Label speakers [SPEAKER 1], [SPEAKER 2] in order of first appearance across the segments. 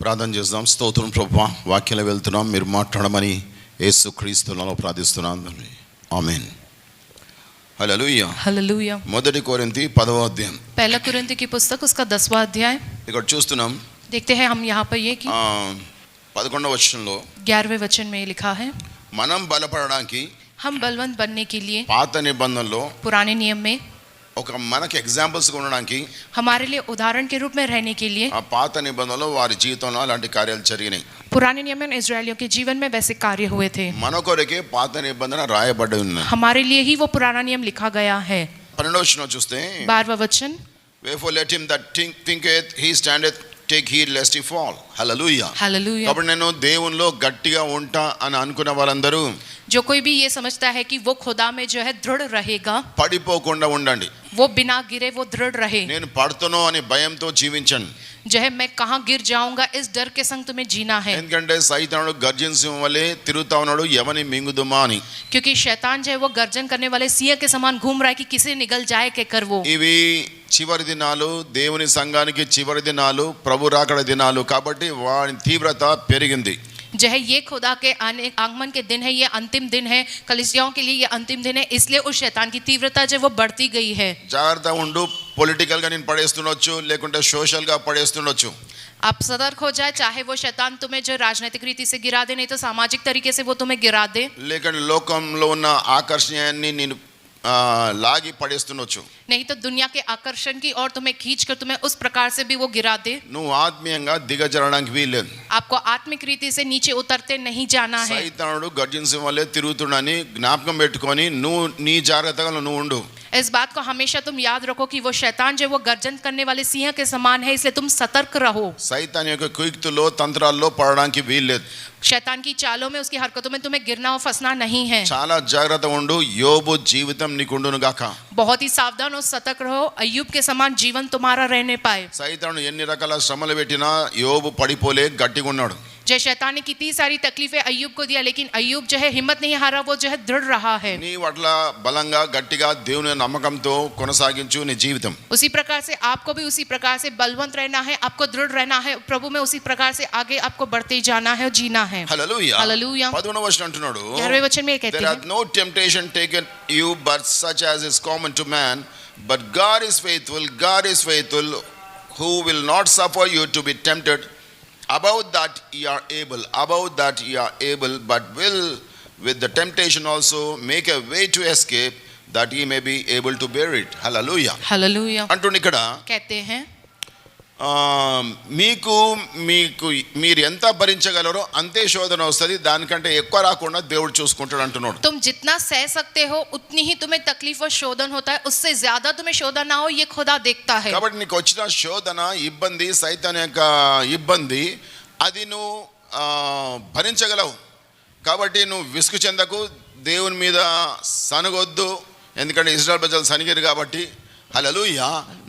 [SPEAKER 1] ప్రార్థన చేద్దాం. స్తోత్రం ప్రభువా, వాక్యాలు వెళ్తున్నాం, మీరు మాట్లాడమని యేసుక్రీస్తు నామములో ప్రార్థిస్తున్నాను. ఆమేన్. హల్లెలూయా
[SPEAKER 2] హల్లెలూయా.
[SPEAKER 1] మొదటి కొరింథీ 10వ అధ్యాయం.
[SPEAKER 2] पहला कुरिन्थी की पुस्तक उसका 10वां अध्याय
[SPEAKER 1] ఇక్కడ చూస్తున్నాం.
[SPEAKER 2] देखते हैं हम यहाँ पर ये कि
[SPEAKER 1] 11వ వచనంలో
[SPEAKER 2] 11वें वचन में लिखा है,
[SPEAKER 1] మనం బలపడడానికి
[SPEAKER 2] हम बलवंत बनने के लिए
[SPEAKER 1] పాత నిబంధనలో
[SPEAKER 2] पुराने नियम में
[SPEAKER 1] ఒక మనకి ఎగ్జాంపుల్స్ ఉండడానికి
[SPEAKER 2] हमारे लिए उदाहरण के रूप में रहने के लिए
[SPEAKER 1] ఆ పాత నిబంధనలో వారి జీవితంలో అలాంటి కార్యాలు జరిగినాయి.
[SPEAKER 2] पुराने नियम में इजरायलियों के जीवन में वैसे कार्य हुए थे.
[SPEAKER 1] మన కొరకే పాత నిబంధన రాయబడి ఉంది.
[SPEAKER 2] हमारे लिए ही वो पुराना नियम लिखा गया है.
[SPEAKER 1] 12వ వచనం చూస్తే
[SPEAKER 2] 12वां वचन,
[SPEAKER 1] wherefore let him that thinketh he standeth take heed lest he fall. Hallelujah.
[SPEAKER 2] Hallelujah.
[SPEAKER 1] కాబట్టి నేను దేవునిలో గట్టిగా ఉంటా అని అనుకున్న వాళ్ళందరూ
[SPEAKER 2] जो कोई भी ये समझता है कि वो खुदा में जो है दृढ़ रहेगा,
[SPEAKER 1] పడిపోకుండా ఉండండి.
[SPEAKER 2] वो बिना गिरे वो दृढ़ रहे.
[SPEAKER 1] నేను పడుతానో అని భయంతో జీవించండి.
[SPEAKER 2] जो है मैं कहाँ गिर जाऊंगा इस डर के संग तुम्हें जीना है.
[SPEAKER 1] ఎందుకంటే సైతానుడు గర్జన సింహం వలె తిరుగుతా ఉన్నాడు, ఎవని మింగుదుమా అని.
[SPEAKER 2] क्योंकि शैतान जो है वो गर्जन करने वाले सिंह के समान घूम रहा है कि किसे निगल जाए के कर वो.
[SPEAKER 1] ఇవి చివరి దినాలు, దేవుని సంఘానికి చివరి దినాలు, ప్రభు రాకడ దినాలు. కాబట్టి వారి తీవ్రత పెరిగింది.
[SPEAKER 2] जो है ये खुदा के आगमन के दिन है, ये अंतिम दिन है, कलीसियाओं के लिए ये अंतिम दिन है, इसलिए उस शैतान की तीव्रता जो वो बढ़ती गई है.
[SPEAKER 1] జాగ్రత్త ఉండు. పొలిటికల్ గా నేను పడేస్తుండొచ్చు, లేకుంటే సోషల్ గా పడేస్తుండొచ్చు.
[SPEAKER 2] आप सतर्क हो जाए, चाहे वो शैतान तुम्हें जो राजनीतिक रीति से गिरा दे, नहीं तो सामाजिक तरीके से वो तुम्हें गिरा दे.
[SPEAKER 1] లేకుంటే లోకంలో ఉన్న ఆకర్షణీయాన్ని నేను లాగి పడేస్తుండొచ్చు.
[SPEAKER 2] नहीं तो दुनिया के आकर्षण की और तुम्हें खींच कर तुम्हें उस प्रकार से भी वो गिरा दे.
[SPEAKER 1] నువ్వు ఆత్మీయంగా దిగజరడానికి వీల్లేదు.
[SPEAKER 2] आपको आत्मिक रीति से नीचे उतरते नहीं जाना है.
[SPEAKER 1] సైతానుడు గర్జన సింహం వలె తిరుగుతున్నాడని జ్ఞాపకం పెట్టుకొని నువ్వు నీ జాగ్రత్తగా నువ్వు ఉండు.
[SPEAKER 2] इस बात को हमेशा तुम याद रखो कि वो शैतान जो वो गर्जन करने वाले सिंह के समान है, इसलिए तुम सतर्क रहो.
[SPEAKER 1] సైతాన్ యొక్క కుయుక్తులో తంత్రాల్లో పడడానికి వీల్లేదు.
[SPEAKER 2] शैतान की चालों में, उसकी हरकतों में तुम्हें गिरना और फंसना नहीं है.
[SPEAKER 1] చాలా జాగ్రత్త ఉండు. యోబు జీవితం నీకుండును గాక.
[SPEAKER 2] बहुत ही सावधान और सतर्क रहो, अय्यूब के समान जीवन तुम्हारा रहने पाए.
[SPEAKER 1] సైతాను ఎన్ని రకాల శ్రమలు పెట్టినా యోబు పడిపోలే, గట్టిగా ఉన్నాడు.
[SPEAKER 2] जय शैतान ने कितनी सारी तकलीफें अय्यूब को दिया, लेकिन अय्यूब जो है हिम्मत नहीं हारा, वो जो है दृढ़ रहा है.
[SPEAKER 1] నీవు అట్లా బలంగా గట్టిగా దేవుని నమ్మకంతో కొనసాగించు నీ జీవితం.
[SPEAKER 2] उसी प्रकार से आपको भी उसी प्रकार से बलवंत रहना है, आपको दृढ़ रहना है प्रभु में. उसी प्रकार से आगे आपको बढ़ते जाना है और जीना है.
[SPEAKER 1] హల్లెలూయా.
[SPEAKER 2] हालेलुया.
[SPEAKER 1] 11వ వచనం అంటున్నాడు,
[SPEAKER 2] 11वें वचन में कहते
[SPEAKER 1] there
[SPEAKER 2] हैं,
[SPEAKER 1] hath no temptation taken you but such as is common to man, but God is faithful, who will not suffer you to be tempted above that ye are able, but will with the temptation also make a way to escape, that ye may be able to bear it. Hallelujah.
[SPEAKER 2] Hallelujah.
[SPEAKER 1] అంటున్న ఇక్కడ
[SPEAKER 2] कहते हैं,
[SPEAKER 1] మీకు మీరు ఎంత భరించగలరో అంతే శోధన వస్తుంది, దానికంటే ఎక్కువ రాకుండా దేవుడు చూసుకుంటాడు అంటున్నాడు.
[SPEAKER 2] तुम जितना सह सकते हो उतनी ही तुम्हें तकलीफ और शोधन होता है, उससे ज्यादा तुम्हें शोधन ना हो ये खुदा देखता है.
[SPEAKER 1] కాబట్టి నీకు వచ్చిన శోధన, ఇబ్బంది, సైతాన్ యొక్క ఇబ్బంది, అది నువ్వు భరించగలవు. కాబట్టి నువ్వు విసుగు చెందకు, దేవుని మీద సనగొద్దు. ఎందుకంటే ఇశ్రాయేలు ప్రజలు సనిగిరు కాబట్టి. హల్లెలూయా.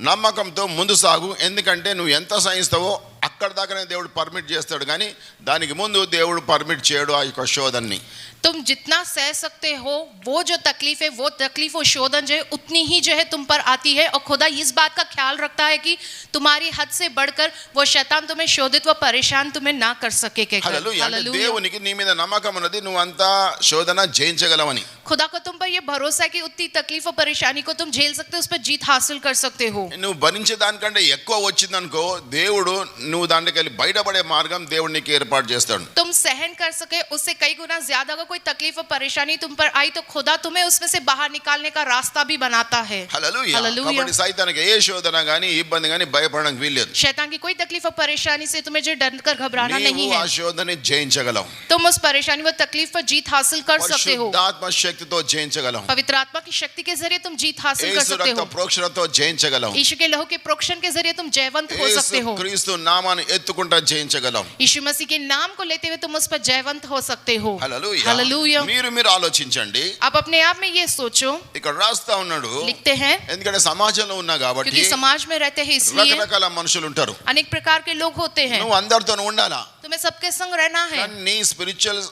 [SPEAKER 1] నమ్మకంతో ముందు సాగు. ఎందుకంటే నువ్వు ఎంత సహిస్తావో అక్కడ దాకానే దేవుడు పర్మిట్ చేస్తాడు, కానీ దానికి ముందు దేవుడు పర్మిట్ చేయడు ఆ యొక్క శోధనని.
[SPEAKER 2] तुम जितना सह सकते हो वो जो तकलीफ है, वो तकलीफ और शोधन जो है उतनी ही जो है तुम पर आती है. और खुदा इस बात का ख्याल रखता है कि तुम्हारी हद से बढ़कर वो शैतान तुम्हें शोधित व परेशान तुम्हें ना कर सके.
[SPEAKER 1] హల్లెలూయా. దేవునికి నీ మీద నమ్మకం ఉన్నది, నువ్వు అంతా శోధన జయించగలవని.
[SPEAKER 2] खुदा को तुम पर ये भरोसा है कि उतनी तकलीफ और परेशानी को तुम झेल सकते हो, उस पर जीत हासिल कर सकते हो.
[SPEAKER 1] నువ్వు భరించే దానికంటే ఎక్కువ వచ్చిందనుకో, దేవుడు నువ్వు దాంట్లోకి వెళ్ళి బయటపడే మార్గం దేవుడు నీకు ఏర్పాటు చేస్తాడు.
[SPEAKER 2] तुम सहन कर सके उससे कई गुना ज्यादा कोई तकलीफ और परेशानी तुम पर आई तो खुदा तुम्हें उसमें से बाहर निकालने का रास्ता भी बनाता है.
[SPEAKER 1] హల్లెలూయా.
[SPEAKER 2] हालेलुया.
[SPEAKER 1] కాబట్టి సైతానికి ఏ శోధన గాని ఇబ్బంది గాని భయపడడానికి వీల్లేదు.
[SPEAKER 2] शैतान की कोई तकलीफ और परेशानी से तुम्हें जो डर कर घबराना नहीं
[SPEAKER 1] నీవు
[SPEAKER 2] है.
[SPEAKER 1] ఆ శోధనని జయించగలవు.
[SPEAKER 2] तुम उस परेशानी व तकलीफ पर जीत हासिल कर सकते हो.
[SPEAKER 1] పరిశుద్ధాత్మ శక్తితో జయించగలవు.
[SPEAKER 2] पवित्र आत्मा की शक्ति के जरिए तुम जीत हासिल कर
[SPEAKER 1] యేసు
[SPEAKER 2] सकते
[SPEAKER 1] రక్త
[SPEAKER 2] हो.
[SPEAKER 1] ప్రోక్షణతో జయించగలవు.
[SPEAKER 2] यीशु के लहू के प्रोक्षण के जरिए तुम जयवंत हो सकते
[SPEAKER 1] యేసు
[SPEAKER 2] हो.
[SPEAKER 1] క్రీస్తు నామాన్ని ఎత్తుకుంటా జయించగలవు.
[SPEAKER 2] यीशु मसीह के नाम को लेते हुए तुम उस पर जयवंत हो सकते हो.
[SPEAKER 1] హల్లెలూయా.
[SPEAKER 2] हालेलुया.
[SPEAKER 1] మీరు ఆలోచించండి.
[SPEAKER 2] आप अपने आप में ये सोचो.
[SPEAKER 1] ఇక్కడ రాస్తా ఉన్నాడు,
[SPEAKER 2] लिखते हैं,
[SPEAKER 1] ఎందుకంటే సమాజంలో ఉన్నా కాబట్టి
[SPEAKER 2] क्योंकि समाज में रहते हैं इसलिए
[SPEAKER 1] రకరకాల మనుషులు ఉంటారు.
[SPEAKER 2] अनेक प्रकार के लोग होते हैं.
[SPEAKER 1] నువ్వు అందరితో ఉండాలా.
[SPEAKER 2] तुम तुम्हें सबके संग रहना है,
[SPEAKER 1] కానీ నీ స్పిరిచువల్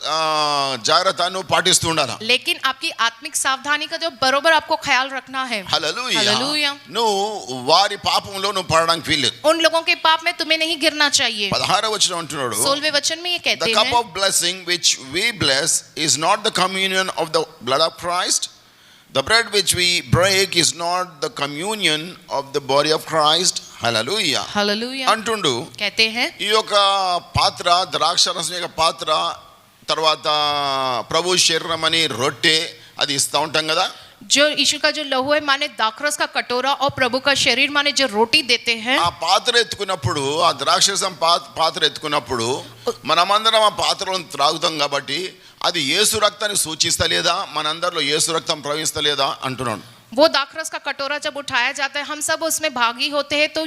[SPEAKER 1] జాగ్రత్త నువ్వు పాటిస్తూ ఉండాలి.
[SPEAKER 2] लेकिन आपकी आत्मिक सावधानी का जो बरोबर आपको ख्याल रखना है.
[SPEAKER 1] హల్లెలూయా.
[SPEAKER 2] హల్లెలూయా.
[SPEAKER 1] నువ్వు వారి పాపంలో నువ్వు పడడానికి వీల్లేదు.
[SPEAKER 2] उन लोगों के पाप में तुम्हें नहीं गिरना चाहिए.
[SPEAKER 1] 16వ వచనం అంటున్నాడు,
[SPEAKER 2] 16वें वचन में ये
[SPEAKER 1] the
[SPEAKER 2] कहते
[SPEAKER 1] cup
[SPEAKER 2] हैं,
[SPEAKER 1] of blessing which we bless is not the communion of the blood of Christ. The bread which we break is not the communion of the body of Christ. Hallelujah.
[SPEAKER 2] Hallelujah.
[SPEAKER 1] అంటుండు
[SPEAKER 2] कहते हैं
[SPEAKER 1] ఈ యొక్క పాత్ర ద్రాక్షరసం యొక్క పాత్ర, తర్వాత ప్రభు శరీరం అని రొట్టె అది ఇస్తూ ఉంటాం కదా.
[SPEAKER 2] जो यीशु का जो लहू है माने दाखरस का कटोरा और प्रभु का शरीर माने जो रोटी देते हैं,
[SPEAKER 1] ఆ పాత్ర ఎత్తుకున్నప్పుడు, ఆ ద్రాక్షరసం పాత్ర ఎత్తుకున్నప్పుడు మనమందరం ఆ పాత్రలను త్రాగుతాం కాబట్టి అది యేసు రక్తాన్ని సూచిస్తలేదా, మనందరిలో యేసు రక్తం ప్రవహిస్తలేదా అంటున్నాను.
[SPEAKER 2] वो दाखरस का कटोरा जब उठाया जाता है हम सब उसमें भागी होते हैं, तो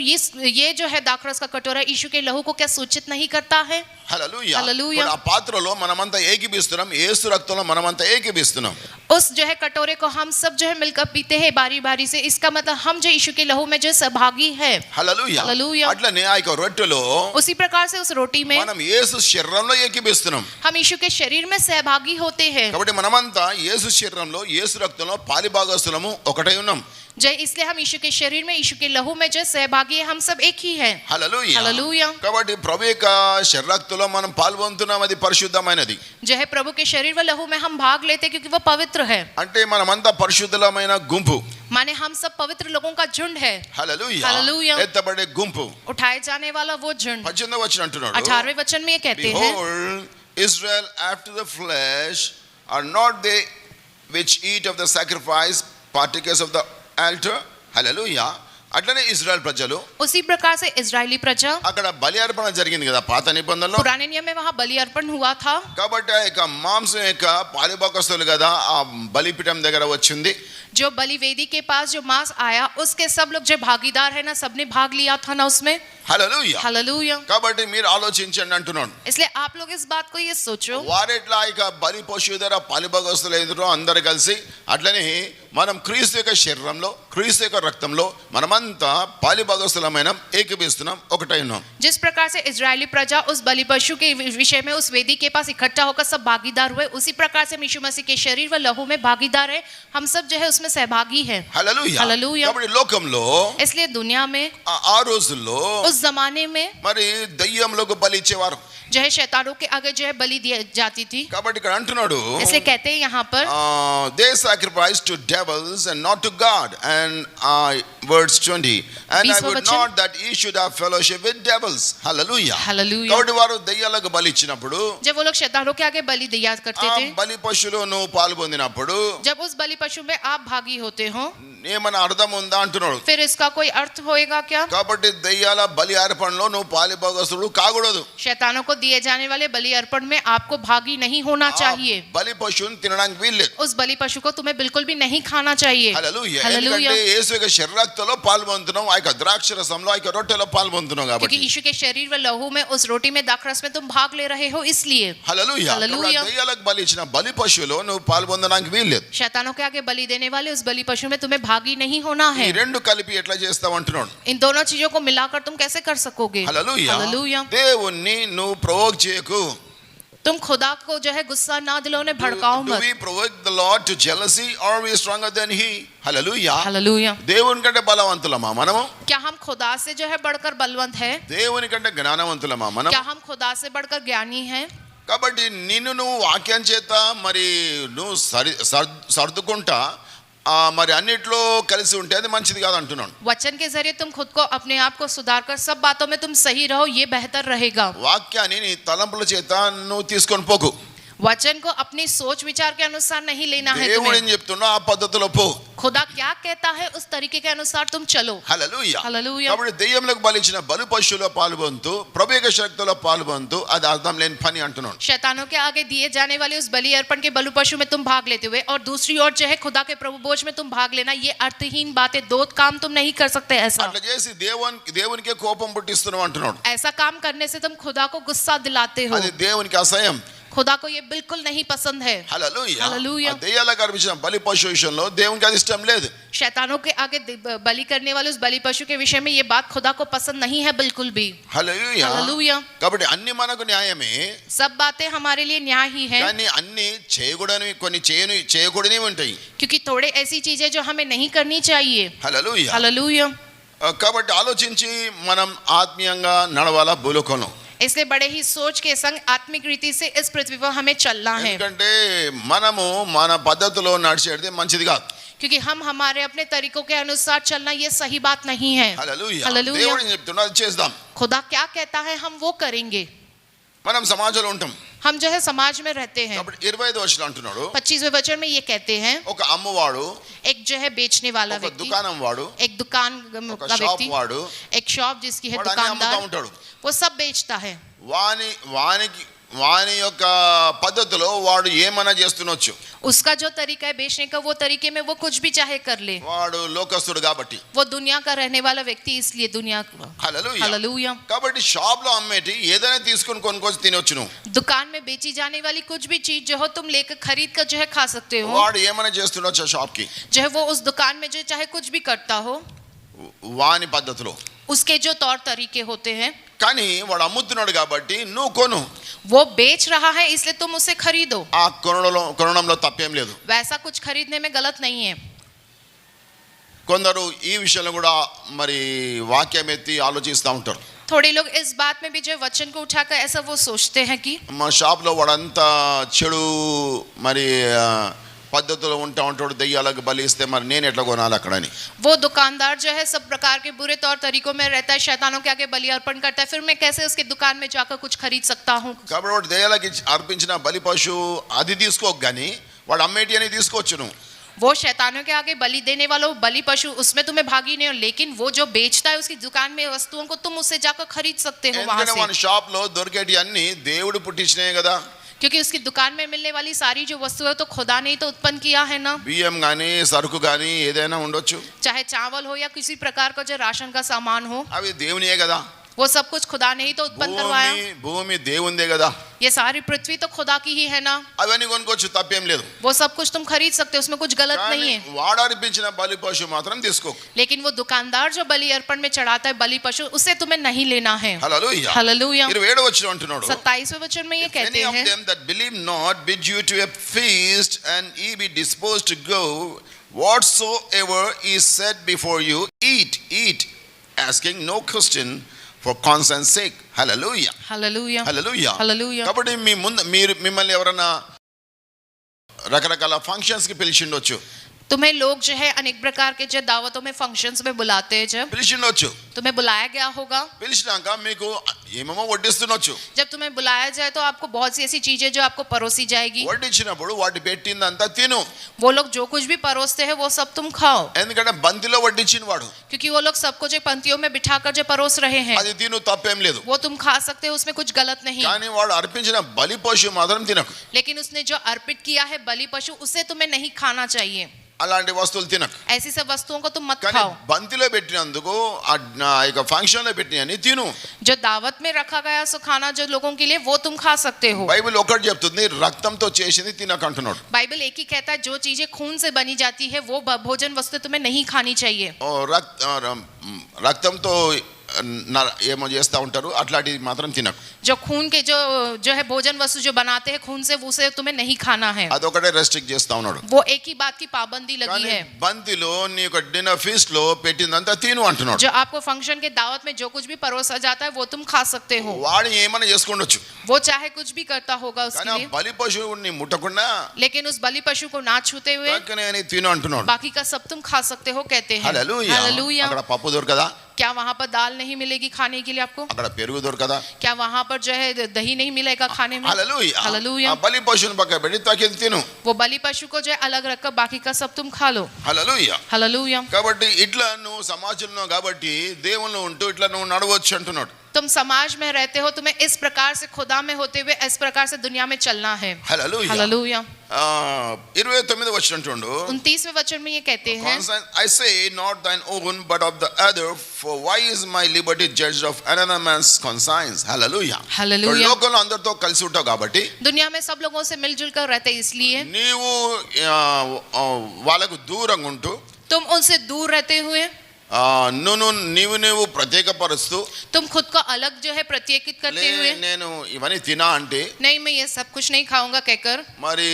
[SPEAKER 2] ये जो है दाखरस का कटोरा यीशु के लहू को क्या सूचित नहीं करता है?
[SPEAKER 1] హల్లెలూయా.
[SPEAKER 2] హల్లెలూయా.
[SPEAKER 1] ఆ పాత్రలో మనమంతా ఏకీభిస్తున్నాం, యేసు రక్తంలో మనమంతా ఏకీభిస్తున్నాం.
[SPEAKER 2] उस जो है कटोरे को हम सब जो है मिलकर पीते हैं बारी बारी से, इसका मतलब हम जो यीशु के लहू में जो सहभागी है.
[SPEAKER 1] హల్లెలూయా.
[SPEAKER 2] హల్లెలూయా.
[SPEAKER 1] అట్లనే ఆ యొక్క రొట్టెలో
[SPEAKER 2] उसी प्रकार से उस रोटी में
[SPEAKER 1] మనం యేసు శరీరంలో ఏకీభిస్తున్నాం.
[SPEAKER 2] हम यीशु के शरीर में सहभागी होते हैं.
[SPEAKER 1] కాబట్టి మనమంతా యేసు శరీరంలో యేసు రక్తంలో పాలిభాగస్తులము ఒకటై ఉన్నాం.
[SPEAKER 2] जय इसलिए हम यीशु के शरीर में यीशु के लहू में जो सहभागी है, हम सब एक ही हैं.
[SPEAKER 1] హల్లెలూయా.
[SPEAKER 2] हालेलुया.
[SPEAKER 1] కాబట్టి ప్రభు యొక్క శరీరక్తంలో మనం పాల్గొంటున్నాం, అది పరిశుద్ధమైనది.
[SPEAKER 2] जो है प्रभु के शरीर व लहू में हम भाग लेते हैं क्योंकि वो पवित्र है.
[SPEAKER 1] అంటే మనమంతా పరిశుద్ధమైన గుంపు.
[SPEAKER 2] माने हम सब पवित्र लोगों का झुंड है.
[SPEAKER 1] హల్లెలూయా.
[SPEAKER 2] హల్లెలూయా.
[SPEAKER 1] ఎత్తబడే గుంపు.
[SPEAKER 2] उठाए जाने वाला वो झुंड.
[SPEAKER 1] 18వ వచనం అంటున్నాడు,
[SPEAKER 2] 18वें वचन में ये कहते हैं,
[SPEAKER 1] Behold, Israel after the flesh are not they which eat of the sacrifice, partakers of the altar. Hallelujah. అట్లనే ఇజ్రాయెల్ ప్రజలు,
[SPEAKER 2] उसी प्रकार से इजरायली प्रजा,
[SPEAKER 1] అక్కడ బలి అర్పణ జరిగింది కదా పాత నిబంధనలో.
[SPEAKER 2] पुराने नियम में वहाँ बलि अर्पण हुआ था.
[SPEAKER 1] కాబట్టి ఆ యొక్క మాంసం యొక్క పాలిభాగస్తులు కదా ఆ బలిపీఠం దగ్గర వచ్చింది.
[SPEAKER 2] जो बलि वेदी के पास जो मांस आया उसके सब लोग जो भागीदार है ना, सबने भाग लिया था ना उसमें.
[SPEAKER 1] హల్లెలూయా.
[SPEAKER 2] हालेलुया.
[SPEAKER 1] కాబట్టి మీరు ఆలోచించండి అంటున్నాను.
[SPEAKER 2] इसलिए आप लोग इस बात को ये सोचो,
[SPEAKER 1] వారెట్లా ఇక బలి పశువు దగ్గర పాలిభాగస్తులు ఎదురు అందరు కలిసి, అట్లనే మనం క్రీస్తు యొక్క శరీరంలో క్రీస్తు యొక్క రక్తంలో మనమంతా పాలిభాగస్తులమైన ఏకీభిస్తున్నాం, ఒకటై ఉన్నాం.
[SPEAKER 2] जिस प्रकार से इजरायली प्रजा उस बलि पशु के विषय में उस वेदी के पास इकट्ठा होकर सब भागीदार हुए, उसी प्रकार से यीशु मसीह के शरीर व लहू में भागीदार है. हम सब जो है उसमें सहभागी है.
[SPEAKER 1] హల్లెలూయా.
[SPEAKER 2] హల్లెలూయా.
[SPEAKER 1] కాబట్టి లోకంలో
[SPEAKER 2] इसलिए दुनिया में
[SPEAKER 1] ఆ రోజుల్లో
[SPEAKER 2] उस जमाने में
[SPEAKER 1] మరి దయ్యంలోకి బలి ఇచ్చేవారు.
[SPEAKER 2] जो है शैतानों के आगे जो है बलि दी जाती थी.
[SPEAKER 1] కాబట్టి ఇక్కడ అంటున్నాడు,
[SPEAKER 2] इसलिए कहते हैं यहाँ पर,
[SPEAKER 1] they sacrifice to devils and not to God. And verse 20, and I would not that ye should have fellowship with devils. Hallelujah.
[SPEAKER 2] Hallelujah.
[SPEAKER 1] కాబట్టి వారు దయ్యాలకు బలి ఇచ్చినప్పుడు,
[SPEAKER 2] जब वो लोग शैतानों के आगे बलि दिया करते
[SPEAKER 1] ఆ
[SPEAKER 2] थे,
[SPEAKER 1] బలి పశువులో నువ్వు పాల్గొందినప్పుడు
[SPEAKER 2] जब उस बलि पशु में आप भागी होते हो,
[SPEAKER 1] ఏమైనా అర్థం ఉందా అంటున్నాడు.
[SPEAKER 2] फिर इसका कोई अर्थ होएगा क्या?
[SPEAKER 1] కాబట్టి దయ్యాల బలి అర్పణలో నువ్వు పాలిభాగస్తుడు కాకూడదు.
[SPEAKER 2] शैतानों को दिए जाने वाले बलि अर्पण में आपको भागी नहीं होना चाहिए.
[SPEAKER 1] బలి పశువుని తినడానికి వీల్లేదు.
[SPEAKER 2] उस बलि पशु को तुम्हें बिल्कुल भी नहीं खाना चाहिए.
[SPEAKER 1] హల్లెలూయా.
[SPEAKER 2] हालेलुया.
[SPEAKER 1] ఎందుకంటే యేసు యొక్క శరీరక్తంలో పాల్గొంటున్నాం, ఆ యొక్క ద్రాక్షరసంలో ఆ యొక్క రొట్టెలో పాల్గొంటున్నాం
[SPEAKER 2] क्योंकि
[SPEAKER 1] కాబట్టి.
[SPEAKER 2] यीशु के शरीर व लहू में उस रोटी में दाखरस में तुम भाग ले रहे हो, इसलिए.
[SPEAKER 1] హల్లెలూయా.
[SPEAKER 2] హల్లెలూయా.
[SPEAKER 1] దయ్యాలకు బలి ఇచ్చిన బలి పశువులో నువ్వు పాల్గొనడానికి వీల్లేదు.
[SPEAKER 2] शैतानों के आगे बलि देने वाले उस बलि पशु में तुम्हें भागी नहीं होना
[SPEAKER 1] ఈ
[SPEAKER 2] है.
[SPEAKER 1] రెండు కలిపి ఎట్లా చేస్తావు అంటున్నాడు.
[SPEAKER 2] इन दोनों चीजों को मिलाकर तुम कैसे कर सकोगे?
[SPEAKER 1] హల్లెలూయా.
[SPEAKER 2] हालेलुया.
[SPEAKER 1] దేవుణ్ణి నువ్వు ప్రొవోక్ చేయకు.
[SPEAKER 2] तुम खुदा को जो है गुस्सा ना दिलो, ने भड़काओ
[SPEAKER 1] Do
[SPEAKER 2] मत.
[SPEAKER 1] we provoke the Lord to jealousy or are we stronger than he? Hallelujah.
[SPEAKER 2] Hallelujah.
[SPEAKER 1] దేవుని కంటే బలవంతులమా మనము?
[SPEAKER 2] क्या हम खुदा से जो है बढ़कर बलवंत है?
[SPEAKER 1] దేవుని కంటే జ్ఞానవంతులమా మనం?
[SPEAKER 2] क्या हम खुदा से बढ़कर ज्ञानी हैं?
[SPEAKER 1] కాబట్టి నిన్ను నువ్వు వాక్యం చేత మరి నువ్వు సర్దుకుంటా మరి అన్నిట్లో కలిసి ఉంటే అది మంచిది కాదు అంటున్నాను.
[SPEAKER 2] वचन के जरिए तुम खुद को अपने आप को सुधार कर सब बातों में तुम सही रहो, ये बेहतर रहेगा.
[SPEAKER 1] వాక్యాన్ని నీ తలంపుల చేత నువ్వు తీసుకొని పోకు.
[SPEAKER 2] वचन को अपनी सोच विचार के अनुसार नहीं लेना है
[SPEAKER 1] దేవుడు ఏం
[SPEAKER 2] तुम्हें.
[SPEAKER 1] చెప్తున్నా ఆ పద్ధతిలో పో.
[SPEAKER 2] खुदा क्या कहता है उस तरीके के अनुसार तुम चलो.
[SPEAKER 1] హల్లెలూయా.
[SPEAKER 2] हालेलुया.
[SPEAKER 1] కాబట్టి దెయ్యములకు బలిచ్చిన బలి పశువులో పాల్గొంటూ ప్రభు యొక్క శక్తిలో పాల్గొంటూ అది అర్థం లేని పని అంటున్నాను.
[SPEAKER 2] शैतानों के आगे दिए जाने वाले उस बलि अर्पण के बलि पशु में तुम भाग लेते हुए और दूसरी ओर जो है खुदा के प्रभु भोज में तुम भाग लेना, ये अर्थहीन बातें, दो काम तुम नहीं कर सकते. ऐसा
[SPEAKER 1] అట్లా చేసి దేవునికే కోపం పుట్టిస్తున్నావు అంటున్నాడు.
[SPEAKER 2] ऐसा काम करने से तुम खुदा को गुस्सा दिलाते हो.
[SPEAKER 1] అది దేవునికి అసహ్యం.
[SPEAKER 2] खुदा को ये बिल्कुल नहीं पसंद है।
[SPEAKER 1] హల్లెలూయా
[SPEAKER 2] హల్లెలూయా.
[SPEAKER 1] దెయ్యాలకు అర్పించిన బలి పశు విషయంలో దేవునికి అది ఇష్టం లేదు.
[SPEAKER 2] शैतानों के आगे बलि करने वाले उस बलि पशु के विषय में ये बात खुदा को पसंद नहीं है बिल्कुल भी।
[SPEAKER 1] Hallelujah
[SPEAKER 2] hallelujah.
[SPEAKER 1] కాబట్టి అన్ని మనకు న్యాయమే,
[SPEAKER 2] सब बातें हमारे लिए न्याय ही है,
[SPEAKER 1] కానీ అన్ని చేయకూడనివి కొన్ని చేయకూడనివి ఉంటాయి.
[SPEAKER 2] क्योंकि थोड़े ऐसी चीजें जो हमें नहीं करनी चाहिए।
[SPEAKER 1] Hallelujah
[SPEAKER 2] hallelujah.
[SPEAKER 1] కాబట్టి ఆలోచించి మనం ఆత్మీయంగా నడవాలా భూలోకంలో.
[SPEAKER 2] इसलिए बड़े ही सोच के संग आत्मिक रीति से इस पृथ्वी पर हमें चलना है,
[SPEAKER 1] ఎందుకంటే మనము మన పద్ధతిలో నడిచేది మంచిది కాదు.
[SPEAKER 2] क्योंकि हम हमारे अपने तरीकों के अनुसार चलना ये सही बात नहीं है।
[SPEAKER 1] Hallelujah
[SPEAKER 2] hallelujah.
[SPEAKER 1] దేవుడు ఏం చెప్తున్నాడు అది చేద్దాం.
[SPEAKER 2] खुदा क्या कहता है हम वो करेंगे।
[SPEAKER 1] మనం సమాజంలో ఉంటాం
[SPEAKER 2] हम जो है समाज में रहते हैं।
[SPEAKER 1] కాబట్టి 25 వచనం అంటున్నాడు
[SPEAKER 2] 25वें वचन में ये कहते हैं,
[SPEAKER 1] ఒక అమ్మవాడు,
[SPEAKER 2] एक जो है बेचने वाला
[SPEAKER 1] ఒక
[SPEAKER 2] व्यक्ति,
[SPEAKER 1] దుకాణం వాడు,
[SPEAKER 2] एक दुकान
[SPEAKER 1] ఒక
[SPEAKER 2] का
[SPEAKER 1] షాప్
[SPEAKER 2] व्यक्ति,
[SPEAKER 1] వాడు
[SPEAKER 2] एक शॉप जिसकी है
[SPEAKER 1] వాడు అన్ని అమ్ముతా
[SPEAKER 2] दुकानदार,
[SPEAKER 1] ఉంటాడు.
[SPEAKER 2] वो सब बेचता है।
[SPEAKER 1] వాని యొక్క పద్ధతిలో వాడు ఏమన్నా చేస్తునొచ్చు.
[SPEAKER 2] उसका जो तरीका है बेचने का, वो तरीके में वो कुछ भी चाहे कर ले।
[SPEAKER 1] వాడు లోకస్తుడు కాబట్టి.
[SPEAKER 2] वो दुनिया का रहने वाला व्यक्ति, इसलिए दुनिया।
[SPEAKER 1] Hallelujah
[SPEAKER 2] hallelujah.
[SPEAKER 1] కాబట్టి షాప్ లో అమ్మేటి ఏదైనా తీసుకొని కొనుక్కొని తినొచ్చు నువ్వు.
[SPEAKER 2] दुकान में बेची जाने वाली कुछ भी चीज जो हो तुम लेकर खरीद कर जो है खा सकते हो।
[SPEAKER 1] వాడు ఏమన్నా చేస్తునొచ్చు షాప్ కి,
[SPEAKER 2] जो है वो उस दुकान में जो चाहे कुछ भी करता हो,
[SPEAKER 1] వాని పద్ధతిలో.
[SPEAKER 2] उसके जो तौर तरीके होते हैं।
[SPEAKER 1] కానీ వాడు అమ్ముతున్నాడు కాబట్టి నువ్వు కొను.
[SPEAKER 2] वो बेच रहा है इसलिए तुम उसे खरीदो।
[SPEAKER 1] ఆ కొనడంలో తప్పేం లేదు.
[SPEAKER 2] वैसा कुछ खरीदने में गलत नहीं है।
[SPEAKER 1] కొందరు ఈ విషయంలో కూడా మరి వాక్యం ఎత్తి ఆలోచిస్తూ ఉంటారు.
[SPEAKER 2] थोड़े लोग इस बात में भी जो वचन को उठाकर ऐसा वो सोचते हैं कि
[SPEAKER 1] మా షాప్ లో వాడంతా చెడు మరి పద్ధతిలో ఉంటాడు, దెయ్యాలకు బలి ఇస్తే మరి నేను ఎట్లా కొనాలి అక్కడని.
[SPEAKER 2] वो दुकानदार जो है सब प्रकार के बुरे तौर तरीकों में रहता है, शैतानों के आगे बलि अर्पण करता है, फिर मैं कैसे उसकी दुकान में जाकर कुछ खरीद सकता हूँ।
[SPEAKER 1] కాబట్టి వాడు దెయ్యాలకి అర్పించిన బలి పశు అది తీసుకోక గానీ వాడు అమ్మేటి అని తీసుకోవచ్చు నువ్వు.
[SPEAKER 2] वो शैतानों के आगे बलि देने वाला वो बलि पशु उसमें तुम्हें भागी नहीं हो, लेकिन वो जो बेचता है उसकी दुकान में वस्तुओं को तुम उससे जाकर खरीद सकते हो वहां
[SPEAKER 1] ఎందుకంటే మన
[SPEAKER 2] से,
[SPEAKER 1] షాప్ లో దొరికేటి అన్ని దేవుడు పుట్టించినాయి కదా.
[SPEAKER 2] क्योंकि उसकी दुकान में मिलने वाली सारी जो वस्तु है तो खुदा ने ही तो उत्पन्न किया है ना।
[SPEAKER 1] బియ్యం కానీ సరుకు కానీ ఏదైనా ఉండొచ్చు,
[SPEAKER 2] चाहे चावल हो या किसी प्रकार का जो राशन का सामान हो,
[SPEAKER 1] అవి దేవునియే కదా.
[SPEAKER 2] वो सब कुछ खुदा ने ही तो उत्पन्न करवाया।
[SPEAKER 1] భూమి దేవుందే కదా.
[SPEAKER 2] ये सारी पृथ्वी तो खुदा की ही है ना।
[SPEAKER 1] అవన్నీ కొనుక్కోవచ్చు, తప్పేం లేదు.
[SPEAKER 2] वो सब कुछ तुम खरीद सकते हो, उसमें कुछ गलत नहीं है।
[SPEAKER 1] వాడు అర్పించిన బలి పశు మాత్రం తీసుకో.
[SPEAKER 2] लेकिन वो दुकानदार जो बलि अर्पण में चढ़ाता है बलि पशु, उसे तुम्हें नहीं लेना है।
[SPEAKER 1] హల్లెలూయా.
[SPEAKER 2] हालेलुया।
[SPEAKER 1] 27 వచనం అంటున్నాడు
[SPEAKER 2] 27वें वचन में ये कहते
[SPEAKER 1] Any of
[SPEAKER 2] हैं,
[SPEAKER 1] them that believe not bid you to a feast, and ye be disposed to go, whatsoever is set before you, eat, asking no question for conscience sake. Hallelujah.
[SPEAKER 2] Hallelujah.
[SPEAKER 1] Hallelujah.
[SPEAKER 2] Hallelujah.
[SPEAKER 1] కాబట్టి మిమ్మల్ని ఎవరన్నా రకరకాల functions కి పిలిచిండొచ్చు,
[SPEAKER 2] तुम्हें लोग जो है अनेक प्रकार के जो दावतों में फंक्शंस में बुलाते हैं, जब
[SPEAKER 1] పిలిచిండొచ్చు.
[SPEAKER 2] तुम्हें बुलाया गया होगा,
[SPEAKER 1] పిలిచినాక మీకు ఏమేమో వడ్డిస్తుండొచ్చు.
[SPEAKER 2] जब तुम्हें बुलाया जाए तो आपको बहुत सी ऐसी चीजें जो आपको परोसी जाएगी,
[SPEAKER 1] వడ్డించినప్పుడు వాటి పెట్టిందంతా తిను.
[SPEAKER 2] वो लोग जो कुछ भी परोसते हैं वो सब तुम खाओ,
[SPEAKER 1] ఎందుకంటే బంతిలో వడ్డించిన వాడు
[SPEAKER 2] क्योंकि वो लोग सबको जो पंक्तियों में बिठाकर जो परोस रहे हैं
[SPEAKER 1] అది తిను, తప్పేం లేదు.
[SPEAKER 2] वो तुम खा सकते हो, उसमें कुछ गलत नहीं।
[SPEAKER 1] కానీ వాడు అర్పించిన బలి పశు మాత్రం తినకు.
[SPEAKER 2] लेकिन उसने जो अर्पित किया है बलि पशु, उसे तुम्हें नहीं खाना चाहिए।
[SPEAKER 1] అలాంటి వస్తువులు తినకు.
[SPEAKER 2] ऐसी सब वस्तुओं को तुम मत
[SPEAKER 1] కానీ
[SPEAKER 2] खाओ।
[SPEAKER 1] బంతిలో పెట్టినందుకు ఆ యొక్క ఫంక్షన్ లో పెట్టినని తిను.
[SPEAKER 2] जो दावत में रखा गया सो खाना जो लोगों के लिए, वो तुम खा सकते हो।
[SPEAKER 1] బైబిల్ ఒకటి చెప్తుంది, రక్తంతో చేసింది తినకు అంటున్నాడు.
[SPEAKER 2] बाइबल एक ही कहता है जो चीजें खून से बनी जाती है वो भोजन वस्तु तुम्हें नहीं खानी चाहिए।
[SPEAKER 1] రక్తంతో ఏమో చేస్తా ఉంటారు, అట్లాంటివి మాత్రం తినకు.
[SPEAKER 2] जो खून के जो है भोजन वस्तु जो बनाते हैं खून से, उसे तुम्हें नहीं खाना है।
[SPEAKER 1] అదొకటే రెస్ట్రిక్ట్ చేస్తా ఉన్నాడు.
[SPEAKER 2] वो एक ही बात की पाबंदी लगी
[SPEAKER 1] కానీ
[SPEAKER 2] है।
[SPEAKER 1] బంతిలో నీ యొక్క డిన్నర్ ఫీస్ట్ లో పెట్టిందంతా తిను అంటున్నాడు.
[SPEAKER 2] जो आपको फंक्शन के दावत में जो कुछ भी परोसा जाता है वो तुम खा सकते हो।
[SPEAKER 1] వాడు ఏమైనా చేసుకోండొచ్చు,
[SPEAKER 2] वो चाहे कुछ भी करता होगा उसके
[SPEAKER 1] కానీ ఆ
[SPEAKER 2] लिए,
[SPEAKER 1] బలి పశువుని ముట్టకుండా
[SPEAKER 2] लेकिन उस बलि पशु को ना छूते हुए
[SPEAKER 1] పక్కనే అని తిను అంటున్నాడు.
[SPEAKER 2] बाकी का सब तुम खा सकते हो कहते हैं।
[SPEAKER 1] హల్లెలూయా.
[SPEAKER 2] हालेलुया।
[SPEAKER 1] అక్కడ పప్పు దొరకదా,
[SPEAKER 2] क्या वहां पर दाल नहीं मिलेगी खाने के लिए आपको?
[SPEAKER 1] అక్కడ పెరుగు దొరకదా,
[SPEAKER 2] क्या वहां पर जो है दही नहीं मिलेगा खाने में?
[SPEAKER 1] హల్లెలూయా.
[SPEAKER 2] हालेलुया।
[SPEAKER 1] ఆ బలి పశువుని పక్క పెట్టి తక్కింది తిను.
[SPEAKER 2] वो बलि पशु को जो है अलग रखकर बाकी का सब तुम खा लो।
[SPEAKER 1] హల్లెలూయా.
[SPEAKER 2] हालेलुया।
[SPEAKER 1] కాబట్టి ఇట్లా నువ్వు సమాజంలో కాబట్టి దేవుళ్ళు ఉంటూ ఇట్లా నువ్వు నడవచ్చు అంటున్నాడు.
[SPEAKER 2] तुम समाज में रहते हो, तुम्हें इस प्रकार से खुदा में होते हुए इस प्रकार से दुनिया में चलना है.
[SPEAKER 1] హల్లెలూయా.
[SPEAKER 2] हालेलुया.
[SPEAKER 1] 29వ వచనం చూడండి.
[SPEAKER 2] 29वें वचन में ये कहते हैं,
[SPEAKER 1] I say not thine own but of the other, for why is my liberty judged of another man's conscience? Hallelujah.
[SPEAKER 2] Hallelujah.
[SPEAKER 1] లోకంలో అందరితో కలిసి ఉంటావు కాబట్టి
[SPEAKER 2] दुनिया में सब लोगों से मिलजुल कर रहते इसलिए
[SPEAKER 1] నీవు వాళ్ళకు దూరంగా ఉంటూ
[SPEAKER 2] तुम उनसे दूर रहते हुए
[SPEAKER 1] నీవు ప్రత్యేకపరుస్తూ
[SPEAKER 2] तुम खुद को अलग जो है प्रत्येकित करते हुए,
[SPEAKER 1] నేను ఇవన్నీ తినా అంటే
[SPEAKER 2] नहीं मैं ये सब कुछ नहीं खाऊंगा कहकर
[SPEAKER 1] మరి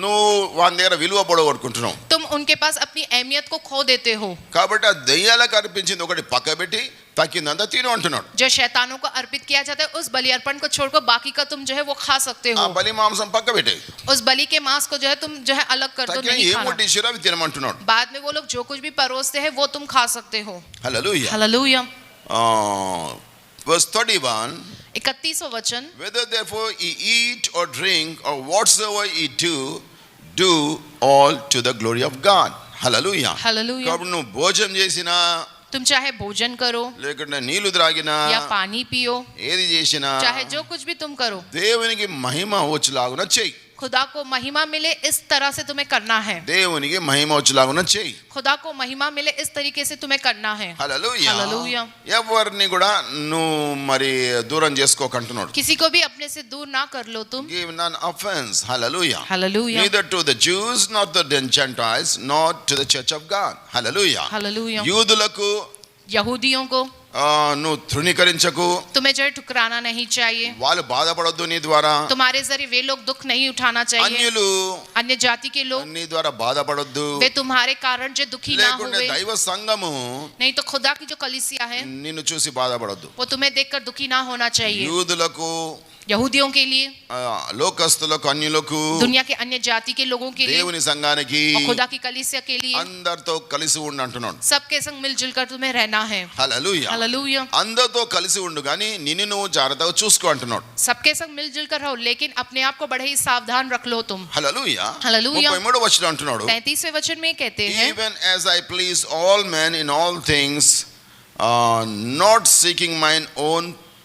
[SPEAKER 1] నువ్వు వాని దగ్గర విలువ పడగొట్టుకుంటున్నావు.
[SPEAKER 2] तुम उनके पास अपनी अहमियत को खो देते हो.
[SPEAKER 1] కాబట్టి ఆ దెయ్యాలకు అర్పించింది ఒకటి పక్కబెట్టి తక్కిందంతా తిను అంటున్నాడు.
[SPEAKER 2] जो शैतानों को अर्पित किया जाता है उस बलि अर्पण को छोड़कर बाकी का तुम जो है वो खा सकते
[SPEAKER 1] ఆ
[SPEAKER 2] हो.
[SPEAKER 1] బలి మాంసం పక్కబెట్టే
[SPEAKER 2] उस बलि के मांस को जो है तुम जो है अलग कर दो,
[SPEAKER 1] తక్కిన
[SPEAKER 2] नहीं
[SPEAKER 1] ఏం
[SPEAKER 2] खाना.
[SPEAKER 1] ముట్టించిరో అవి తినమంటున్నాడు.
[SPEAKER 2] बाद में वो लोग जो कुछ भी परोसते हैं वो तुम खा सकते हो.
[SPEAKER 1] హల్లెలూయా.
[SPEAKER 2] हालेलुया.
[SPEAKER 1] verse 31,
[SPEAKER 2] 31वां वचन,
[SPEAKER 1] whether therefore ye eat or drink or whatsoever ye do all to the glory of God. Hallelujah.
[SPEAKER 2] Hallelujah.
[SPEAKER 1] కాబట్టి నువ్వు భోజనం చేసినా
[SPEAKER 2] तुम चाहे भोजन करो
[SPEAKER 1] లేకుంటే నీళ్లు త్రాగినా
[SPEAKER 2] या पानी पियो,
[SPEAKER 1] ఏది చేసినా
[SPEAKER 2] चाहे जो कुछ भी तुम करो,
[SPEAKER 1] దేవునికి మహిమ వచ్చేలాగున చెయ్యి.
[SPEAKER 2] खुदा को महिमा मिले इस तरह से तुम्हें करना है.
[SPEAKER 1] దేవునికి మహిమ వచ్చేలాగున చెయ్యి.
[SPEAKER 2] खुदा को महिमा मिले इस तरीके से तुम्हें करना है.
[SPEAKER 1] హల్లెలూయా.
[SPEAKER 2] हालेलुया.
[SPEAKER 1] ఎవరిని కూడా నువ్వు మరి దూరం చేసుకోకంటున్నాడు.
[SPEAKER 2] किसी को भी अपने से दूर ना कर लो तुम.
[SPEAKER 1] give none offense. hallelujah.
[SPEAKER 2] Hallelujah.
[SPEAKER 1] neither to the Jews nor to the Gentiles nor to the church of God. hallelujah.
[SPEAKER 2] Hallelujah.
[SPEAKER 1] యూదులకు
[SPEAKER 2] यहूदियों को
[SPEAKER 1] నువ్వు తృణీకరించకు.
[SPEAKER 2] तुम्हें जो है ठुकराना नहीं चाहिए.
[SPEAKER 1] వాళ్ళు బాధపడొద్దు నీ ద్వారా.
[SPEAKER 2] तुम्हारे जरिए वे लोग दुख नहीं उठाना चाहिए.
[SPEAKER 1] అన్యులు
[SPEAKER 2] अन्य जाति के लोग
[SPEAKER 1] నీ ద్వారా బాధపడొద్దు.
[SPEAKER 2] वे तुम्हारे कारण जो दुखी ना
[SPEAKER 1] లేకుంటే
[SPEAKER 2] हुए,
[SPEAKER 1] దైవ సంఘము
[SPEAKER 2] नहीं तो खुदा की जो कलीसिया है
[SPEAKER 1] నిన్ను చూసి బాధపడొద్దు.
[SPEAKER 2] वो तुम्हें देखकर दुखी ना होना चाहिए.
[SPEAKER 1] యూదులకు
[SPEAKER 2] यहूदियों के लिए,
[SPEAKER 1] లోకస్తులకు అన్యులకు
[SPEAKER 2] दुनिया के अन्य जाति के लोगों के लिए
[SPEAKER 1] దేవుని సంఘానికి
[SPEAKER 2] और खुदा की कलीसिया के लिए
[SPEAKER 1] అందరితో కలిసి ఉండు అంటున్నాడు.
[SPEAKER 2] सबके संग मिलजुल कर तुम्हें रहना है.
[SPEAKER 1] హల్లెలూయా.
[SPEAKER 2] हालेलुया.
[SPEAKER 1] అందరితో కలిసి ఉండు కానీ నిన్ను నువ్వు జాగ్రత్తగా చూసుకో అంటున్నాడు.
[SPEAKER 2] सबके संग मिलजुल कर रहो, लेकिन अपने आप को बड़े ही सावधान रख लो तुम.
[SPEAKER 1] హల్లెలూయా.
[SPEAKER 2] హల్లెలూయా.
[SPEAKER 1] 33వ వచనం అంటున్నాడు,
[SPEAKER 2] 33वें वचन में कहते हैं,
[SPEAKER 1] even as I please all men in all things, not seeking mine own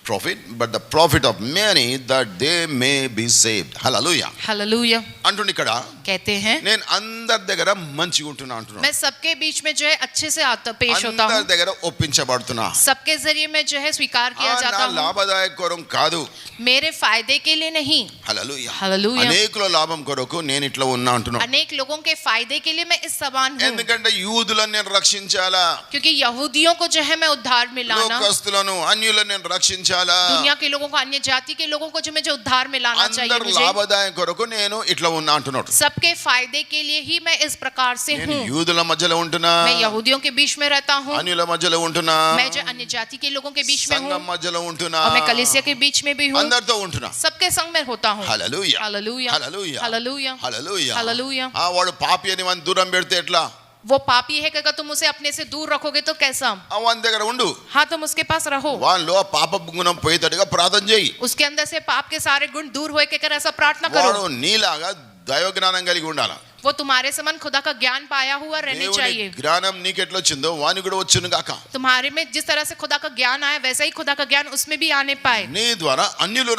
[SPEAKER 1] profit but the profit of many, that they may be saved. Hallelujah.
[SPEAKER 2] Hallelujah.
[SPEAKER 1] అంటుండి ఇక్కడ
[SPEAKER 2] कहते हैं,
[SPEAKER 1] నేను అందరి దగ్గర మంచిగా ఉంటున్నా అంటున్నాడు.
[SPEAKER 2] मैं सबके बीच में जो है अच्छे से आता पेश होता
[SPEAKER 1] అందరి
[SPEAKER 2] हूँ,
[SPEAKER 1] దగ్గర ఒప్పించబడుతున్నా.
[SPEAKER 2] सबके जरिए में जो है स्वीकार किया
[SPEAKER 1] నా
[SPEAKER 2] जाता हूँ,
[SPEAKER 1] లాభదాయక కొరకు కాదు.
[SPEAKER 2] मेरे फायदे के लिए नहीं.
[SPEAKER 1] హల్లెలూయా.
[SPEAKER 2] हालेलुया.
[SPEAKER 1] అనేకుల లాభం కొరకు నేను ఇట్లా ఉన్నా అంటున్నాడు.
[SPEAKER 2] अनेक लोगों के फायदे के लिए मैं इस समान हूँ,
[SPEAKER 1] ఎందుకంటే యూదులను నేను రక్షించాలా,
[SPEAKER 2] क्योंकि यहूदियों को जो है मैं उद्धार में लाना,
[SPEAKER 1] లోకస్తులను అన్యులను నేను రక్షించాలా,
[SPEAKER 2] दुनिया के लोगों को, अन्य जाति के लोगों को जो मैं जो उद्धार में लाना चाहिए
[SPEAKER 1] అందరు
[SPEAKER 2] मुझे,
[SPEAKER 1] లాభదాయక కొరకు నేను ఇట్లా ఉన్నా అంటున్నాడు.
[SPEAKER 2] सबके फायदे के लिए ही मैं इस प्रकार से
[SPEAKER 1] నేను
[SPEAKER 2] हूँ.
[SPEAKER 1] యూదుల మధ్యలో ఉంటున్నా,
[SPEAKER 2] मैं यहूदियों के बीच में रहता हूँ,
[SPEAKER 1] అన్యుల మధ్యలో ఉంటున్నా,
[SPEAKER 2] मैं जो अन्य जाति के लोगों के बीच में
[SPEAKER 1] సంఘం
[SPEAKER 2] हूँ,
[SPEAKER 1] మధ్యలో ఉంటున్నా,
[SPEAKER 2] और मैं कलीसिया के बीच में भी हूँ,
[SPEAKER 1] అందరితో ఉంటున్నా.
[SPEAKER 2] सबके संग में होता हूँ.
[SPEAKER 1] హల్లెలూయా.
[SPEAKER 2] हालेलुया.
[SPEAKER 1] హల్లెలూయా.
[SPEAKER 2] हालेलुया.
[SPEAKER 1] హల్లెలూయా.
[SPEAKER 2] हालेलुया.
[SPEAKER 1] వాడు పాపి అని వాడిని దూరం పెడితే ఎట్లా?
[SPEAKER 2] वो पापी है कि अगर तुम उसे अपने से दूर रखोगे तो कैसा?
[SPEAKER 1] వాని దగ్గర ఉండు,
[SPEAKER 2] हाँ, तुम उसके पास रहो,
[SPEAKER 1] వానిలో పాప గుణం పోయేటట్టుగా ప్రార్థన చేయి.
[SPEAKER 2] उसके अंदर से पाप के सारे गुण दूर होए के कर ऐसा प्रार्थना
[SPEAKER 1] వాడు
[SPEAKER 2] करो.
[SPEAKER 1] నీలాగా దైవ జ్ఞానం కలిగి ఉండాలి.
[SPEAKER 2] वो तुम्हारे समान खुदा का ज्ञान पाया हुआ रहने
[SPEAKER 1] దేవుని
[SPEAKER 2] चाहिए.
[SPEAKER 1] జ్ఞానం నీకెట్లా వచ్చిందో వాని కూడా వచ్చును గాక.
[SPEAKER 2] तुम्हारे में जिस तरह से खुदा का ज्ञान आया वैसा ही खुदा का ज्ञान उसमें भी आने पाए.
[SPEAKER 1] నీ ద్వారా అన్యులు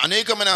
[SPEAKER 1] అనేకమైన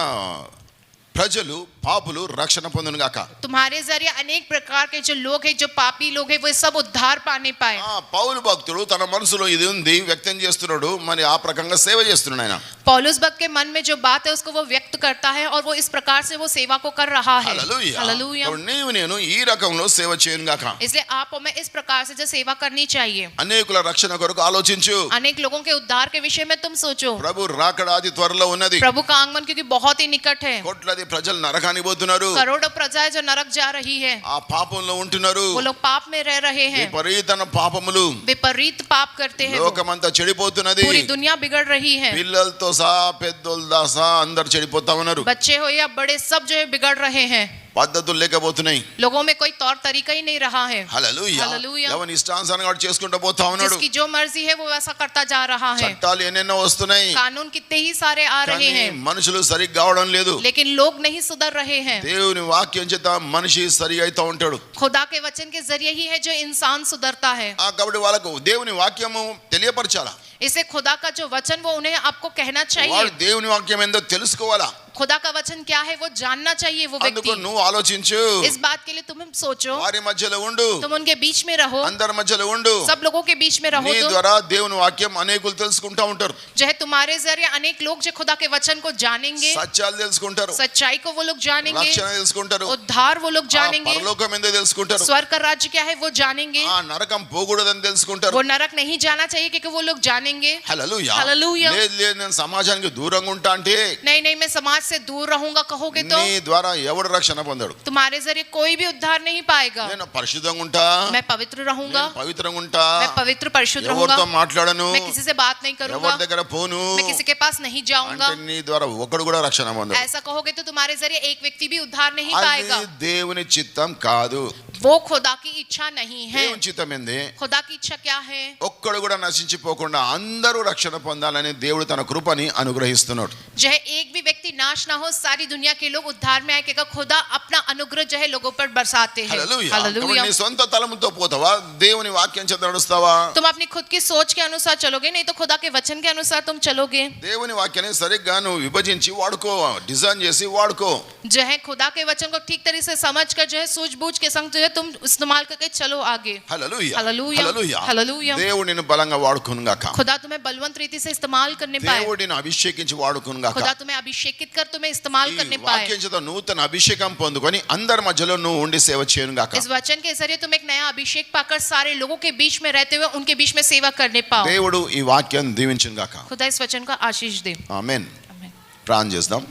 [SPEAKER 1] ప్రజలు పాపులు రక్షణ పొందును గాక.
[SPEAKER 2] तुम्हारे जरिए अनेक प्रकार के जो लोग हैं, जो पापी लोग हैं, वो सब उद्धार पाने पाए.
[SPEAKER 1] పౌలు భక్తుడు తన మనసులో ఇది ఉంది వ్యక్తం చేస్తున్నాడు, మరి ఆ ప్రకంగా సేవ చేస్తున్నాడు ఆయన.
[SPEAKER 2] पौलुस भक्त के मन में जो बात है उसको वो व्यक्त करता है और वो इस प्रकार से वो सेवा को कर रहा है.
[SPEAKER 1] హల్లెలూయా.
[SPEAKER 2] हालेलुया.
[SPEAKER 1] కాబట్టి నీవు నేను ఈ రకంలో సేవ చేయను గాక.
[SPEAKER 2] इसलिए आप और मैं इस प्रकार से जो सेवा करनी चाहिए.
[SPEAKER 1] అనేకుల రక్షణ కొరకు ఆలోచించు.
[SPEAKER 2] अनेक लोगों के उद्धार के विषय में तुम सोचो.
[SPEAKER 1] ప్రభు రాకడ అతి త్వరలో ఉన్నది.
[SPEAKER 2] प्रभु का आगमन क्योंकि बहुत ही निकट है.
[SPEAKER 1] కోట్లాది ప్రజలు నరకానికి పోతున్నారు.
[SPEAKER 2] करोड़ों प्रजाएं जो नरक जा रही है,
[SPEAKER 1] ఆ పాపంలో ఉంటున్నారు.
[SPEAKER 2] वो लोग पाप में रह रहे हैं,
[SPEAKER 1] విపరీతన పాపములు,
[SPEAKER 2] विपरीत पाप करते हैं, वो
[SPEAKER 1] లోకమంతా చెడిపోతున్నది.
[SPEAKER 2] पूरी दुनिया बिगड़ रही है.
[SPEAKER 1] పిల్లలతో సహా పెద్దోళ్ళ దాసా అందరు చెడిపోతా ఉన్నారు.
[SPEAKER 2] बच्चे हो या बड़े सब जो है बिगड़ रहे हैं.
[SPEAKER 1] పద్ధతులు లేకపోతున్నాయి.
[SPEAKER 2] लोगों में कोई तौर तरीका ही नहीं रहा है.
[SPEAKER 1] హల్లెలూయా.
[SPEAKER 2] हालेलुया.
[SPEAKER 1] ఎవని ఇష్టానుసారంగా వాడు చేసుకుంటూ పోతా ఉన్నాడు.
[SPEAKER 2] जिसकी जो मर्जी है वो वैसा करता जा रहा है.
[SPEAKER 1] చట్టాలు ఎన్నెన్నో వస్తున్నాయి,
[SPEAKER 2] कानून कितने ही सारे आ रहे
[SPEAKER 1] కానీ
[SPEAKER 2] हैं,
[SPEAKER 1] మనుషులు సరిగ్గా అవడం లేదు.
[SPEAKER 2] लेकिन लोग नहीं सुधर रहे हैं.
[SPEAKER 1] దేవుని వాక్యం చేత మనిషి సరిగా అవుతా ఉంటాడు.
[SPEAKER 2] खुदा के वचन के जरिए ही है जो इंसान सुधरता है.
[SPEAKER 1] కాబట్టి వాళ్ళకు దేవుని వాక్యము తెలియపరచాలా.
[SPEAKER 2] इसे खुदा का जो वचन वो उन्हें आपको कहना
[SPEAKER 1] వాడు
[SPEAKER 2] चाहिए
[SPEAKER 1] దేవుని వాక్యం ఏందో తెలుసుకోవాలా.
[SPEAKER 2] खुदा का वचन क्या है वो जानना चाहिए वो
[SPEAKER 1] అందుకు
[SPEAKER 2] व्यक्ति
[SPEAKER 1] నువ్వు ఆలోచించు,
[SPEAKER 2] इस बात के लिए तुम सोचो
[SPEAKER 1] వారి మధ్యలో ఉండు,
[SPEAKER 2] तुम उनके बीच में रहो
[SPEAKER 1] అందరి మధ్యలో ఉండు.
[SPEAKER 2] सब लोगों के बीच में रहो
[SPEAKER 1] నీ
[SPEAKER 2] तो
[SPEAKER 1] ద్వారా దేవుని వాక్యం అనేకులు తెలుసుకుంటా ఉంటారు,
[SPEAKER 2] जो है तुम्हारे जरिए अनेक लोग जो खुदा के वचन को जानेंगे
[SPEAKER 1] సత్యాలు తెలుసుకుంటారు,
[SPEAKER 2] सच्चाई को वो लोग जानेंगे
[SPEAKER 1] రక్షణ తెలుసుకుంటారు,
[SPEAKER 2] उद्धार वो लोग
[SPEAKER 1] ఆ
[SPEAKER 2] जानेंगे
[SPEAKER 1] పరలోకం ఏందో తెలుసుకుంటారు,
[SPEAKER 2] स्वर्ग का राज्य क्या है वो जानेंगे
[SPEAKER 1] ఆ నరకం పోకూడదని తెలుసుకుంటారు.
[SPEAKER 2] वो नरक नहीं जाना चाहिए क्योंकि वो लोग जानेंगे
[SPEAKER 1] హల్లెలూయా.
[SPEAKER 2] హల్లెలూయా.
[SPEAKER 1] లేదు లేదు నేను సమాజానికి దూరంగా ఉంటా అంటే
[SPEAKER 2] नहीं नहीं मैं समाज से दूर रहूंगा कहोगे तो
[SPEAKER 1] నీ ద్వారా ఎవడు రక్షణ పొందాడు.
[SPEAKER 2] तुम्हारे जरिए कोई भी उद्धार नहीं पाएगा
[SPEAKER 1] నేను పరిశుద్ధంగా ఉంటా,
[SPEAKER 2] मैं पवित्र रहूंगा
[SPEAKER 1] నేను పవిత్రంగా ఉంటా,
[SPEAKER 2] मैं पवित्र परिशुद्ध रहूंगा
[SPEAKER 1] ఎవరితో మాట్లాడను,
[SPEAKER 2] मैं किसी से बात नहीं करूंगा
[SPEAKER 1] ఎవరి దగ్గర పోను
[SPEAKER 2] मैं किसी के पास नहीं जाऊंगा
[SPEAKER 1] అంటే నీ ద్వారా ఒకడు కూడా రక్షణ పొందాడు.
[SPEAKER 2] ऐसा कहोगे तो तुम्हारे जरिए एक व्यक्ति भी उद्धार नहीं पाएगा
[SPEAKER 1] అది దేవుని చిత్తం కాదు.
[SPEAKER 2] वो खुदा की इच्छा नहीं है
[SPEAKER 1] దేవుని చిత్తం ఏంది?
[SPEAKER 2] खुदा की इच्छा क्या है
[SPEAKER 1] ఒక్కడు కూడా నశించిపోకుండా అందరూ రక్షణ పొందాలని దేవుడు తన కృపని అనుగ్రహిస్తున్నాడు.
[SPEAKER 2] जो है एक भी व्यक्ति नाश ना हो सारी दुनिया के लोग उद्धार में आए क्योंकि खुदा अपना अनुग्रह जो है लोगों पर बरसाते हैं
[SPEAKER 1] హల్లెలూయా.
[SPEAKER 2] हालेलुया
[SPEAKER 1] కాబట్టి నీ సొంత తలముతో పోతావా, దేవుని వాక్యం చేత నడుస్తావా?
[SPEAKER 2] तुम अपनी खुद की सोच के अनुसार चलोगे नहीं तो खुदा के वचन के अनुसार तुम चलोगे
[SPEAKER 1] దేవుని వాక్యాన్ని సరిగ్గా నువ్వు విభజించి వాడుకో, డిజైన్ చేసి వాడుకో.
[SPEAKER 2] जो है खुदा के वचन को ठीक तरीके से समझ कर जो है सूझबूझ के संग जो है तुम इस्तेमाल करके चलो आगे
[SPEAKER 1] హల్లెలూయా.
[SPEAKER 2] Hallelujah
[SPEAKER 1] hallelujah.
[SPEAKER 2] हालेलुया
[SPEAKER 1] దేవుడు నిన్ను బలంగా వాడుకొను గాక.
[SPEAKER 2] खुदा तुम्हें बलवंत रीति से इस्तेमाल करने पाए
[SPEAKER 1] దేవుడు నిన్ను అభిషేకించి వాడుకొను గాక.
[SPEAKER 2] खुदा तुम्हें अभिषेकित कर तुम्हें इस्तेमाल
[SPEAKER 1] ఈ
[SPEAKER 2] करने पाए
[SPEAKER 1] వాక్యం చేత నూతన అభిషేకం పొందుకొని అందరి మధ్యలో నువ్వు ఉండి సేవ చేయను గాక.
[SPEAKER 2] इस वचन के जरिए तुम एक नया अभिषेक पाकर सारे लोगों के बीच में रहते हुए उनके बीच में सेवा करने पाओ
[SPEAKER 1] దేవుడు ఈ వాక్యాన్ని దీవించును గాక.
[SPEAKER 2] खुदा इस वचन का आशीष दे
[SPEAKER 1] ఆమేన్.
[SPEAKER 2] आमीन।
[SPEAKER 1] ప్రార్థన చేద్దాం.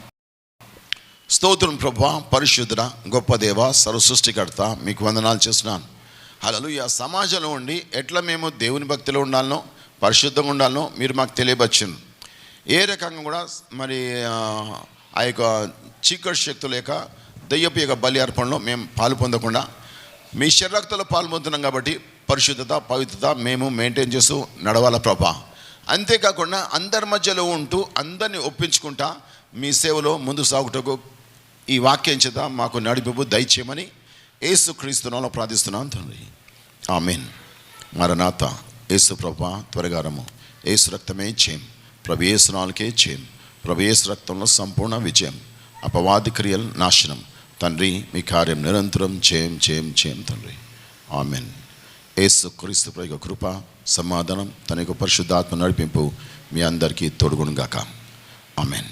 [SPEAKER 1] స్తోత్రం ప్రభువా, పరిశుద్ధుడా, గొప్ప దేవ, సర్వ సృష్టికర్త, మీకు వందనాలు చేస్తున్నాను. హల్లెలూయా. సమాజంలో ఉండి ఎట్లా మేము దేవుని భక్తిలో ఉండాలనో పరిశుద్ధంగా ఉండాలనో మీరు మాకు తెలియపరిచారు. ఏ రకంగా కూడా మరి ఆ యొక్క చీకటి శక్తుల యొక్క దయ్యపు యొక్క బలి అర్పణలో మేము పాలు పొందకుండా మీ శరీరక్తలో పాలు పొందుతున్నాం కాబట్టి పరిశుద్ధత పవిత్రత మేము మెయింటైన్ చేస్తూ నడవాల ప్రభా. అంతేకాకుండా అందరి మధ్యలో ఉంటూ అందరినీ ఒప్పించుకుంటా మీ సేవలో ముందు సాగుటకు ఈ వాక్యం చేత మాకు నడిపింపు దయచేయమని యేసుక్రీస్తు నామములో ప్రార్థిస్తున్నాను తండ్రి. ఆమేన్. మరణాత. యేసు ప్రభా త్వరగా రమ్ము. యేసు రక్తమే చేయం, ప్రభు యేసు నామముకే చేయం, ప్రభు యేసు రక్తంలో సంపూర్ణ విజయం, అపవాది క్రియలు నాశనం. తండ్రి మీ కార్యం నిరంతరం చేయం చేయం చేయం తండ్రి. ఆమేన్. యేసు క్రీస్తు ప్రభు యొక్క కృప, సమాధానం, తన యొక్క పరిశుద్ధాత్మ నడిపింపు మీ అందరికీ తోడుగును గాక. ఆమేన్.